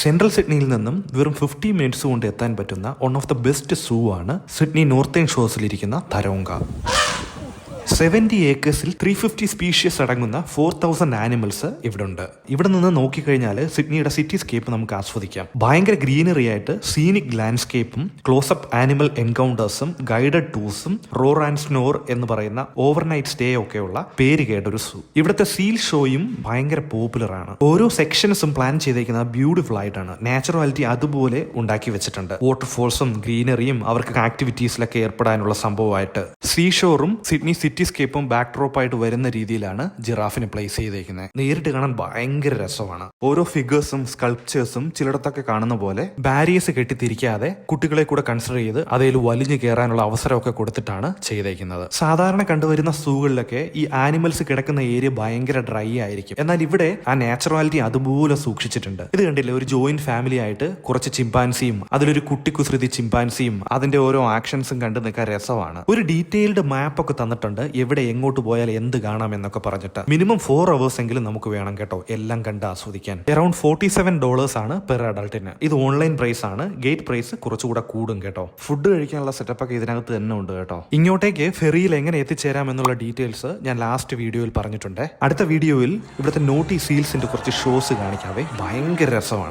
Central സിഡ്നിയിൽ നിന്നും വെറും 50 മിനിറ്റ്സ് കൊണ്ട് എത്താൻ പറ്റുന്ന വൺ ഓഫ് ദ ബെസ്റ്റ് സൂ ആണ് സിഡ്നി നോർത്തേൺ ഷോസിലിരിക്കുന്ന തരോങ്ക. 70 ഏക്കേഴ്സിൽ 350 സ്പീഷ്യസ് അടങ്ങുന്ന 4000 ആനിമൽസ് ഇവിടെ ഉണ്ട്. ഇവിടെ നിന്ന് നോക്കിക്കഴിഞ്ഞാൽ സിഡ്നിയുടെ സിറ്റിസ്കേപ്പ് നമുക്ക് ആസ്വദിക്കാം. ഭയങ്കര ഗ്രീനറി ആയിട്ട് സീനിക് ലാൻഡ്സ്കേപ്പും ക്ലോസപ്പ് ആനിമൽ എൻകൗണ്ടേഴ്സും ഗൈഡഡ് ടൂർസും റോർ ആൻഡ് സ്നോർ എന്ന് പറയുന്ന ഓവർനൈറ്റ് സ്റ്റേ ഒക്കെയുള്ള പേര് കേട്ടൊരു സൂ. ഇവിടുത്തെ സീൽ ഷോയും ഭയങ്കര പോപ്പുലർ ആണ്. ഓരോ സെക്ഷൻസും പ്ലാൻ ചെയ്തേക്കുന്നത് ബ്യൂട്ടിഫുൾ ആയിട്ടാണ്. നാച്ചുറാലിറ്റി അതുപോലെ ഉണ്ടാക്കി വെച്ചിട്ടുണ്ട്. വാട്ടർഫോൾസും ഗ്രീനറിയും അവർക്ക് ആക്ടിവിറ്റീസിലൊക്കെ ഏർപ്പെടാനുള്ള സംഭവമായിട്ട് സീഷോറും സിഡ്നി സിറ്റിസ്കേപ്പും ബാക്ക്ഡ്രോപ്പ് ആയിട്ട് വരുന്ന രീതിയിലാണ് ജിറാഫിനെ പ്ലേസ് ചെയ്തേക്കുന്നത്. നേരിട്ട് കാണാൻ ഭയങ്കര രസമാണ്. ഓരോ ഫിഗേഴ്സും സ്കൾപ്ചേഴ്സും ചിലയിടത്തൊക്കെ കാണുന്ന പോലെ ബാരിയേഴ്സ് കെട്ടിത്തിരിക്കാതെ കുട്ടികളെ കൂടെ കൺസിഡർ ചെയ്ത് അതിൽ വലിഞ്ഞു കയറാനുള്ള അവസരമൊക്കെ കൊടുത്തിട്ടാണ് ചെയ്തേക്കുന്നത്. സാധാരണ കണ്ടുവരുന്ന സൂകളിലൊക്കെ ഈ ആനിമൽസ് കിടക്കുന്ന ഏരിയ ഭയങ്കര ഡ്രൈ ആയിരിക്കും. എന്നാൽ ഇവിടെ ആ നാച്ചുറാലിറ്റി അതുപോലെ സൂക്ഷിച്ചിട്ടുണ്ട്. ഇത് കണ്ടില്ലേ, ഒരു ജോയിന്റ് ഫാമിലി ആയിട്ട് കുറച്ച് ചിമ്പാൻസിയും അതിലൊരു കുട്ടിക്കുസൃതി ചിമ്പാൻസിയും അതിന്റെ ഓരോ ആക്ഷൻസും കണ്ടു നിൽക്കാൻ രസമാണ്. ഒരു ഡീറ്റെയിൽഡ് മാപ്പ് ഒക്കെ തന്നിട്ടുണ്ട്, എവിടെ എങ്ങോട്ട് പോയാൽ എന്ത് കാണാം എന്നൊക്കെ പറഞ്ഞിട്ട്. മിനിമം 4 hours എങ്കിലും നമുക്ക് വേണം കേട്ടോ എല്ലാം കണ്ട് ആസ്വദിക്കാൻ. അറൌണ്ട് $47 ആണ് പെർ അഡൾട്ടിന്. ഇത് ഓൺലൈൻ പ്രൈസ് ആണ്. ഗേറ്റ് പ്രൈസ് കുറച്ചുകൂടെ കൂടും കേട്ടോ. ഫുഡ് കഴിക്കാനുള്ള സെറ്റപ്പ് ഒക്കെ ഇതിനകത്ത് തന്നെ ഉണ്ട് കേട്ടോ. ഇങ്ങോട്ടേക്ക് ഫെറിയിൽ എങ്ങനെ എത്തിച്ചേരാം എന്നുള്ള ഡീറ്റെയിൽസ് ഞാൻ ലാസ്റ്റ് വീഡിയോയിൽ പറഞ്ഞിട്ടുണ്ട്. അടുത്ത വീഡിയോയിൽ ഇവിടുത്തെ നോട്ടി സീൽസിന്റെ കുറച്ച് ഷോസ് കാണിക്കാവേ. ഭയങ്കര രസമാണ്.